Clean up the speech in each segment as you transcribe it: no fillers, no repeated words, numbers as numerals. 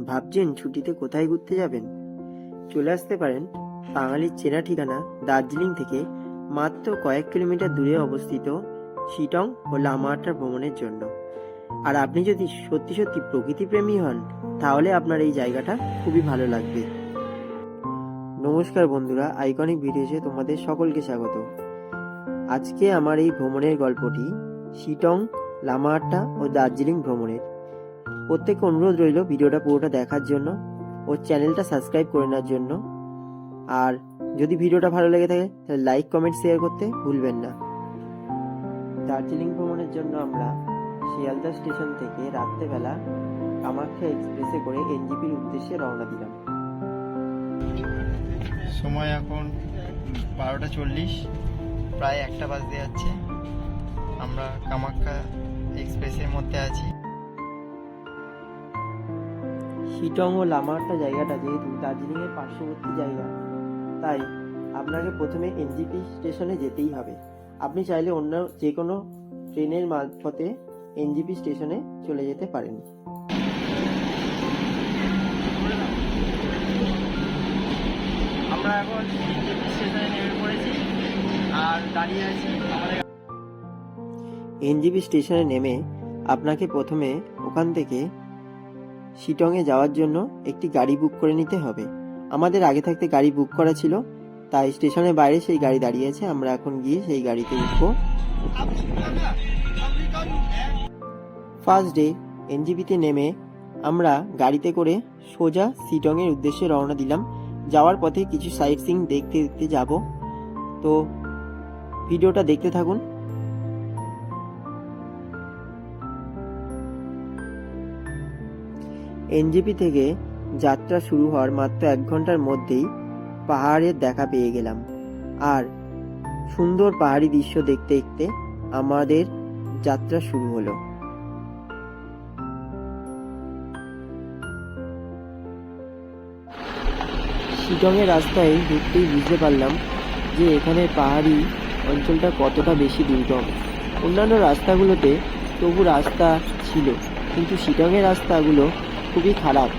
ভাবছেন ছুটিতে কোথায় ঘুরতে যাবেন? চলে আসতে পারেন বাঙালির চেনা ঠিকানা দার্জিলিং থেকে মাত্র কয়েক কিলোমিটার দূরে অবস্থিত শিটং ও লামাহাট্টা ভ্রমণের জন্য। আর আপনি যদি সত্যি সত্যি প্রকৃতিপ্রেমী হন তাহলে আপনার এই জায়গাটা খুবই ভালো লাগবে। নমস্কার বন্ধুরা, আইকনিক ভিডিওতে তোমাদের সকলকে স্বাগত। আজকে আমার এই ভ্রমণের গল্পটি শিটং, লামাহাট্টা ও দার্জিলিং ভ্রমণের। প্রত্যেককে অনুরোধ রইল ভিডিওটা পুরোটা দেখার জন্য ও চ্যানেলটা সাবস্ক্রাইব করে নেওয়ার জন্য। আর যদি ভিডিওটা ভালো লেগে থাকে তাহলে লাইক, কমেন্ট, শেয়ার করতে ভুলবেন না। দার্জিলিং ভ্রমণের জন্য আমরা শিয়ালদা স্টেশন থেকে রাত্রেবেলা কামাখ্যা এক্সপ্রেসে করে এনজিপির উদ্দেশ্যে রওনা দিলাম। সময় এখন 12:40, প্রায় 1টা বাজতে যাচ্ছে। আমরা কামাখ্যা এক্সপ্রেসের মধ্যে আছি। শিটং ও লামাহাট্টা জায়গাটা যেহেতু দার্জিলিংয়ের পার্শ্ববর্তী জায়গা, তাই আপনাকে প্রথমে এনজিপি স্টেশনে যেতেই হবে। আপনি চাইলে অন্য যে কোনো ট্রেনের মারফতে এনজিপি স্টেশনে চলে যেতে পারেন। আমরা এখন এনজিপি স্টেশনে নেমে পড়েছি আর দাঁড়িয়ে আছি। এনজিপি স্টেশনে নেমে আপনাকে প্রথমে ওখান থেকে শিটংয়ে যাওয়ার জন্য একটি গাড়ি বুক করে নিতে হবে। আমাদের আগে থাকতে গাড়ি বুক করা ছিল, তাই স্টেশনের বাইরে সেই গাড়ি দাঁড়িয়ে আছে। আমরা এখন গিয়ে সেই গাড়িতে উঠবো। ফার্স্ট ডে এনজিপিতে নেমে আমরা গাড়িতে করে সোজা শিটংয়ের উদ্দেশ্যে রওনা দিলাম। যাওয়ার পথে কিছু সাইট সিইং দেখতে দেখতে যাব, তো ভিডিওটা দেখতে থাকুন। এনজিপি থেকে যাত্রা শুরু হওয়ার মাত্র 1 ঘন্টার মধ্যেই পাহাড়ের দেখা পেয়ে গেলাম। আর সুন্দর পাহাড়ি দৃশ্য দেখতে দেখতে আমাদের যাত্রা শুরু হলো। শিটংয়ের রাস্তায় ঢুকতেই বুঝতে পারলাম যে এখানে পাহাড়ি অঞ্চলটা কতটা বেশি দুর্গম। অন্যান্য রাস্তাগুলোতে তবু রাস্তা ছিল, কিন্তু শিটংয়ের রাস্তাগুলো খুবই খারাপ।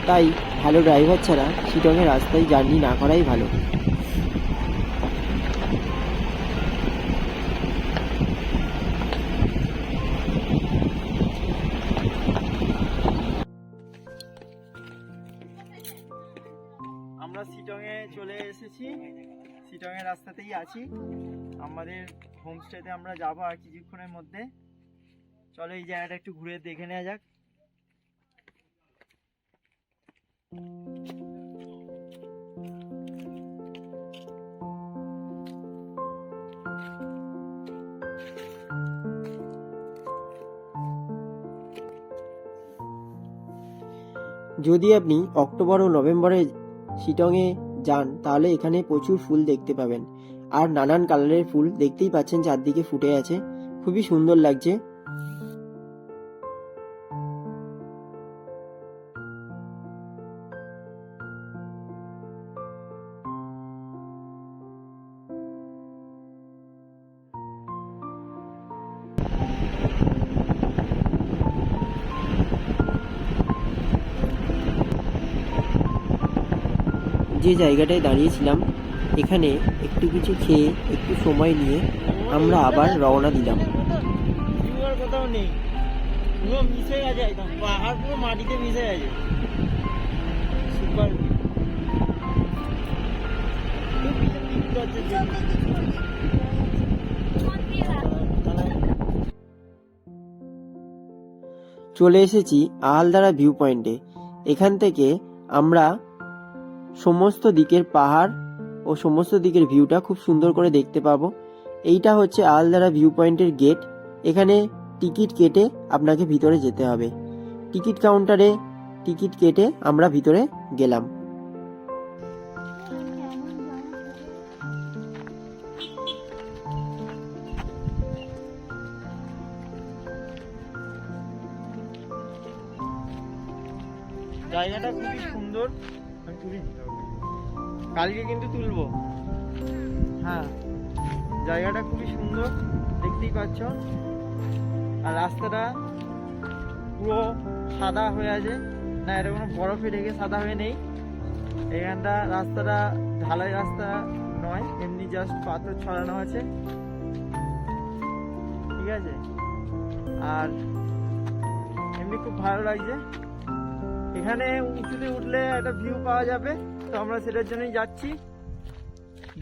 তাই ভালো ড্রাইভার ছাড়া শিটংয়ের রাস্তায় জার্নি না করাই ভালো। আমরা শিটংয়ে চলে এসেছি, শিটংয়ের রাস্তাতেই আছি। আমাদের হোমস্টেতে আমরা যাবো আর কিছুক্ষণের মধ্যে। চলো এই জায়গাটা একটু ঘুরে দেখে নেওয়া যাক। যদি আপনি অক্টোবর ও নভেম্বরে শিটংয়ে যান তাহলে এখানে প্রচুর ফুল দেখতে পাবেন। আর নানান কালারের ফুল দেখতেই পাচ্ছেন চারদিকে ফুটে আছে, খুবই সুন্দর লাগছে। যে জায়গাটায় দাঁড়িয়েছিলাম এখানে একটু কিছু খেয়ে একটু সময় নিয়ে আমরা আবার রওনা দিলাম। কোথাও নেই, পুরো মিশে গেছে, একদম পাহাড় পুরো মাটিতে মিশে গেছে। সুপার চলে এসেছি আহালদারা ভিউ পয়েন্টে। এখান থেকে আমরা সমস্ত দিকের পাহাড় ও সমস্ত দিকের ভিউটা খুব সুন্দর করে দেখতে পাবো। এইটা হচ্ছে আহালদারা ভিউ পয়েন্টের গেট। এখানে টিকিট কেটে আপনাকে ভিতরে যেতে হবে। টিকিট কাউন্টারে টিকিট কেটে আমরা ভিতরে গেলাম। জায়গাটা খুবই সুন্দর। কালকে কিন্তু তুলবো। হ্যাঁ, জায়গাটা খুবই সুন্দর, দেখতেই পাচ্ছ। আর রাস্তাটা পুরো সাদা হয়ে আছে, না, এটা কোনো বরফে ঢেকে সাদা হয়ে নেই। এখানটা রাস্তাটা ঢালাই রাস্তা নয়, এমনি জাস্ট পাথর ছড়ানো আছে, ঠিক আছে। আর এমনি খুব ভালো লাগছে। এখানে উঁচুতে উঠলে একটা ভিউ পাওয়া যাবে, তো আমরা সেটার জন্যই যাচ্ছি।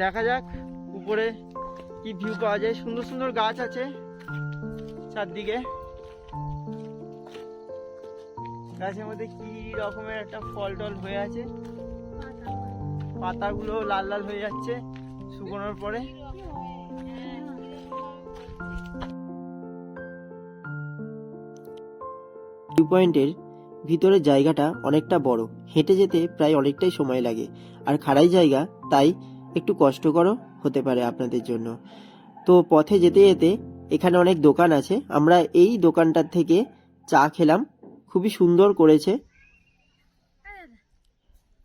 দেখা যাক উপরে কি ভিউ পাওয়া যায়। সুন্দর সুন্দর গাছ আছে চারদিকে, গাছের মধ্যে কি রকমের একটা ফল টল হয়ে আছে, পাতাগুলো লাল লাল হয়ে যাচ্ছে শুকোনোর পরে। ভিউ পয়েন্টের ভিতরের জায়গাটা অনেকটা বড়, হেঁটে যেতে প্রায় অনেকটাই সময় লাগে, আর খাড়াই জায়গা, তাই একটু কষ্টকরও হতে পারে আপনাদের জন্য। তো পথে যেতে যেতে এখানে অনেক দোকান আছে, আমরা এই দোকানটার থেকে চা খেলাম, খুবই সুন্দর করেছে।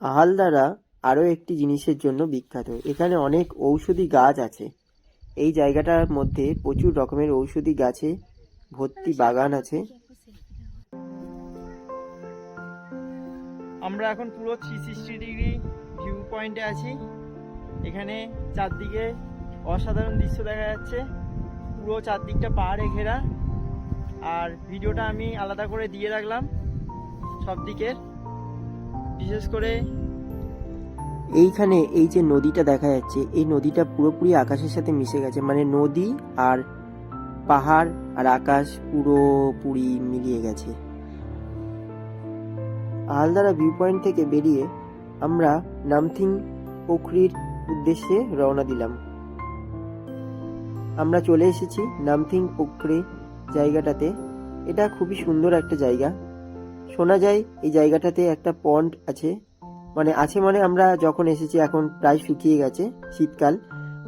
আহালদারা আরও একটি জিনিসের জন্য বিখ্যাত, এখানে অনেক ঔষধি গাছ আছে। এই জায়গাটার মধ্যে প্রচুর রকমের ঔষধি গাছে ভর্তি বাগান আছে। আমরা এখন পুরো 360 ডিগ্রি ভিউ পয়েন্টে আছি। এখানে চারদিকে অসাধারণ দৃশ্য দেখা যাচ্ছে, পুরো চারদিকটা পাহাড়ে ঘেরা। আর ভিডিওটা আমি আলাদা করে দিয়ে রাখলাম সব দিকের, বিশেষ করে এইখানে এই যে নদীটা দেখা যাচ্ছে, এই নদীটা পুরোপুরি আকাশের সাথে মিশে গেছে, মানে নদী আর পাহাড় আর আকাশ পুরোপুরি মিলিয়ে গেছে। আহালদারা ভিউ পয়েন্ট থেকে বেরিয়ে আমরা নামথিং পোখরির উদ্দেশ্যে রওনা দিলাম। আমরা চলে এসেছি নামথিং পোখরি জায়গাটাতে। এটা খুবই সুন্দর একটা জায়গা। শোনা যায় এই জায়গাটাতে একটা পন্ড আছে, মানে আমরা যখন এসেছি এখন প্রায় শুকিয়ে গেছে, শীতকাল,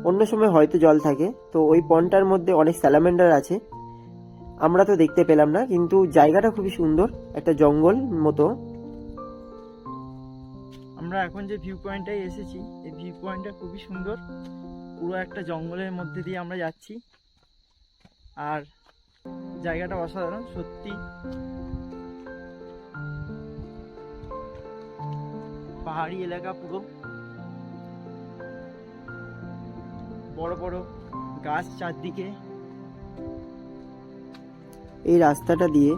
অন্য সময় হয়তো জল থাকে। তো ওই পন্ডটার মধ্যে অনেক স্যালামেন্ডার আছে, আমরা তো দেখতে পেলাম না, কিন্তু জায়গাটা খুবই সুন্দর, একটা জঙ্গল মতো। আমরা এখন যে ভিউ পয়েন্টটায় এসেছি, এই ভিউ পয়েন্টটা খুবই সুন্দর, পুরো একটা জঙ্গলের মধ্যে দিয়ে আমরা যাচ্ছি। আর জায়গাটা অসাধারণ সত্যি, পাহাড়ি এলাকা, পুরো বড় বড় গাছ চারদিকে। এই রাস্তাটা দিয়ে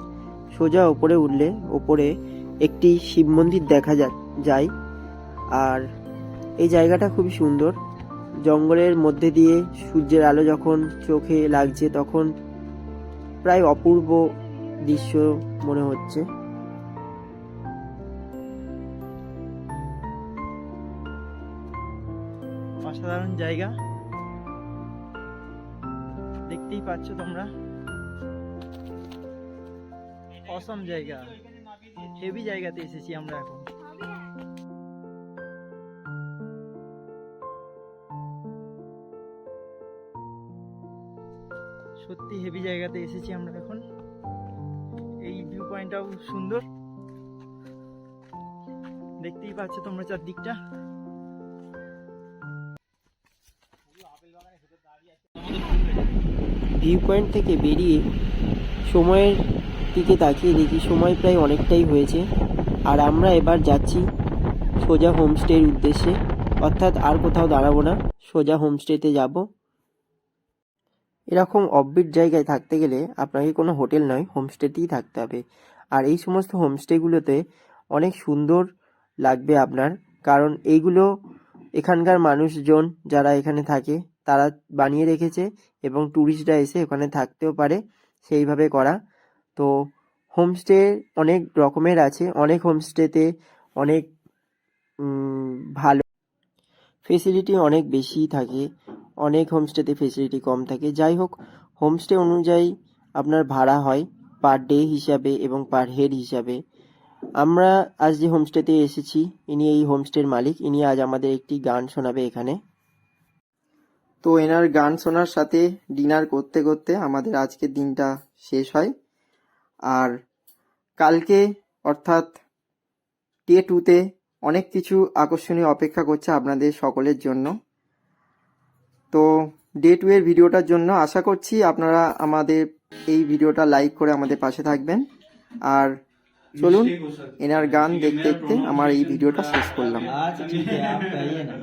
সোজা ওপরে উঠলে ওপরে একটি শিব মন্দির দেখা যায়। আর এই জায়গাটা খুবই সুন্দর, জঙ্গলের মধ্যে দিয়ে সূর্যের আলো যখন চোখে লাগছে তখন প্রায় অপূর্ব দৃশ্য মনে হচ্ছে। অসাধারণ জায়গা, দেখতেই পাচ্ছ তোমরা, অসম জায়গা, হেভি জায়গাতে এসেছি আমরা এখন। সত্যি হেভি জায়গাতে এসেছি আমরা এখন। এই ভিউ পয়েন্টটাও সুন্দর, দেখতেই পাচ্ছ তোমরা চারদিকটা। ভিউ পয়েন্ট থেকে বেরিয়ে সময়ের দিকে তাকিয়ে দেখি সময় প্রায় অনেকটাই হয়েছে, আর আমরা এবার যাচ্ছি সোজা হোমস্টের উদ্দেশ্যে, অর্থাৎ আর কোথাও দাঁড়াবো না, সোজা হোমস্টেতে যাব। এরকম অফবিট জায়গায় থাকতে গেলে আপনাকে কোনো হোটেল নয়, হোমস্টেতেই থাকতে হবে। আর এই সমস্ত হোমস্টেগুলোতে অনেক সুন্দর লাগবে আপনার, কারণ এইগুলো এখানকার মানুষজন যারা এখানে থাকে তারা বানিয়ে রেখেছে, এবং ট্যুরিস্টরা এসে ওখানে থাকতেও পারে, সেইভাবে করা। তো হোমস্টে অনেক রকমের আছে, অনেক হোমস্টেতে অনেক ভালো ফেসিলিটি অনেক বেশি থাকে, অনেক হোমস্টেতে ফেসিলিটি কম থাকে। যাই হোক, হোমস্টে অনুযায়ী আপনার ভাড়া হয় পার ডে হিসাবে এবং পার হেড হিসাবে। আমরা আজ যে হোমস্টেতে এসেছি, ইনি এই হোমস্টের মালিক, ইনি আজ আমাদের একটি গান শোনাবে এখানে। তো এনার গান শোনার সাথে ডিনার করতে করতে আমাদের আজকের দিনটা শেষ হয়। আর কালকে অর্থাৎ ডে 2-তে অনেক কিছু আকর্ষণীয় অপেক্ষা করছে আপনাদের সকলের জন্য। তো ডে 2 এর ভিডিওটার জন্য আশা করছি আপনারা আমাদের এই ভিডিওটা লাইক করে আমাদের পাশে থাকবেন। আর চলুন এনার গান দেখতে দেখতে আমার এই ভিডিওটা শেষ করলাম। अच्छा ठीक है आप कहिए ना।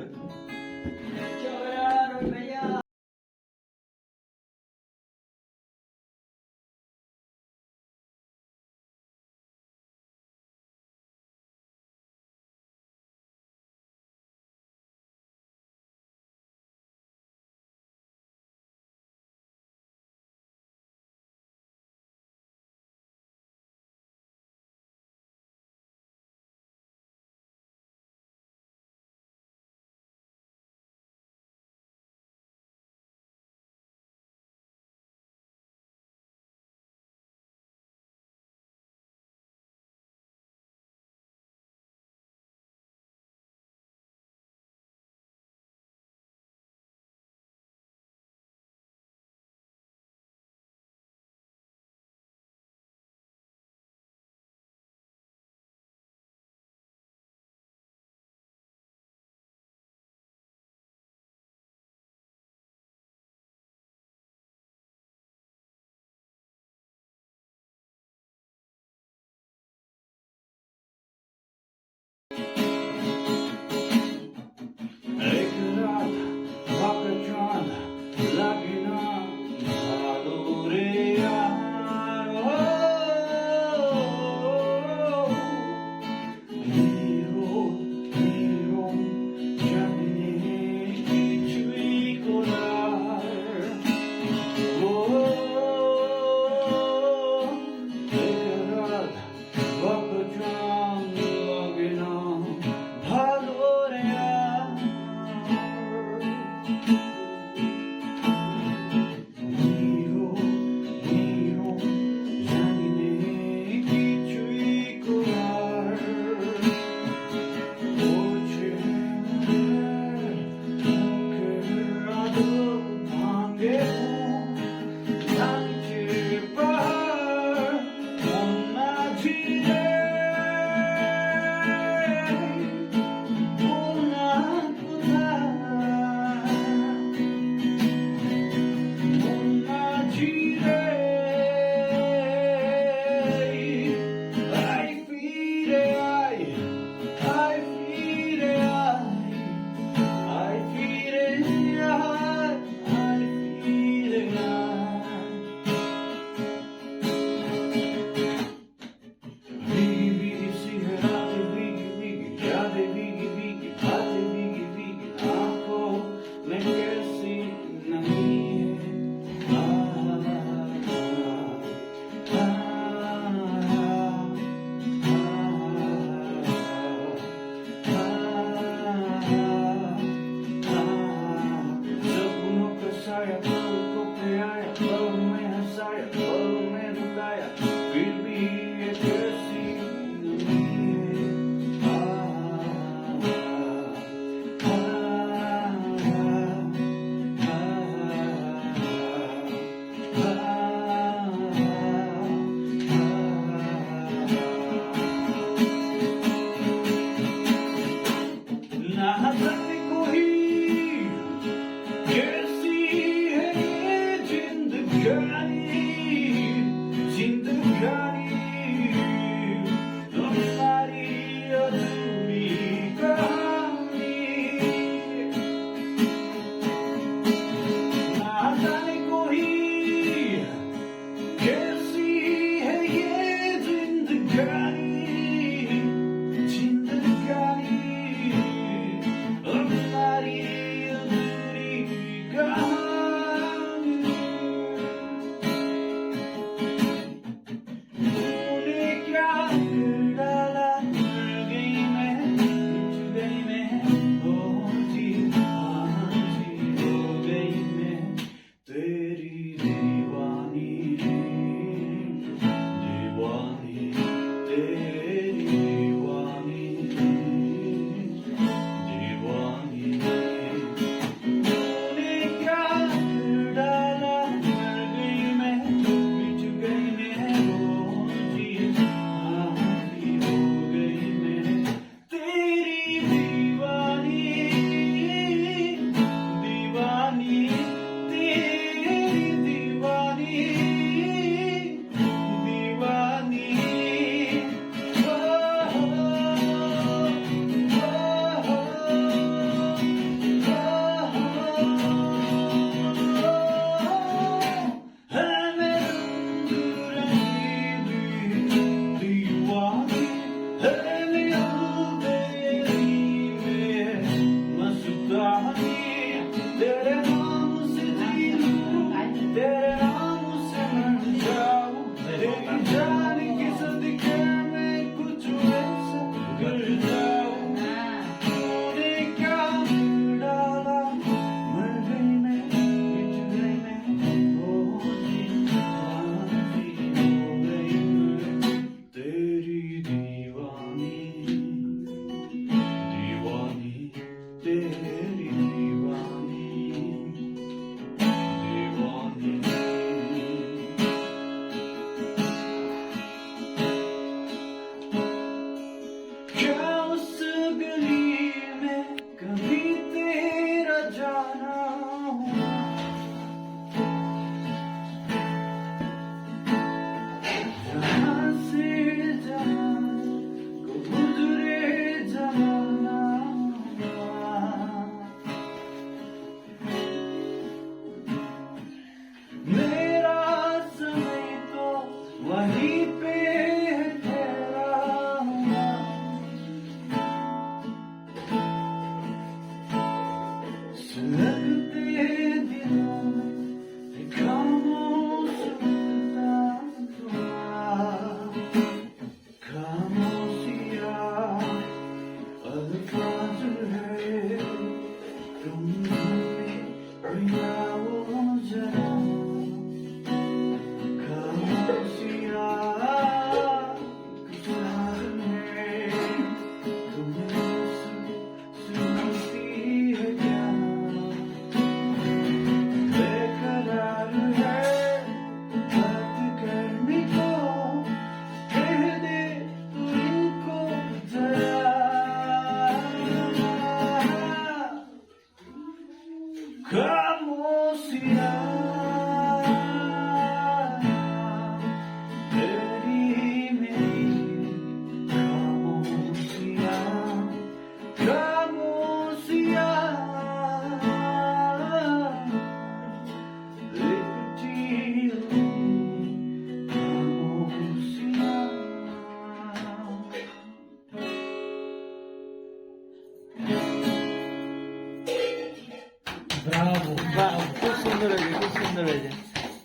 বাহ, খুব সুন্দর হয়েছে, খুব সুন্দর হয়েছে।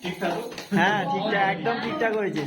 ঠিকঠাক হ্যাঁ ঠিকঠাক, একদম ঠিকঠাক হয়েছে।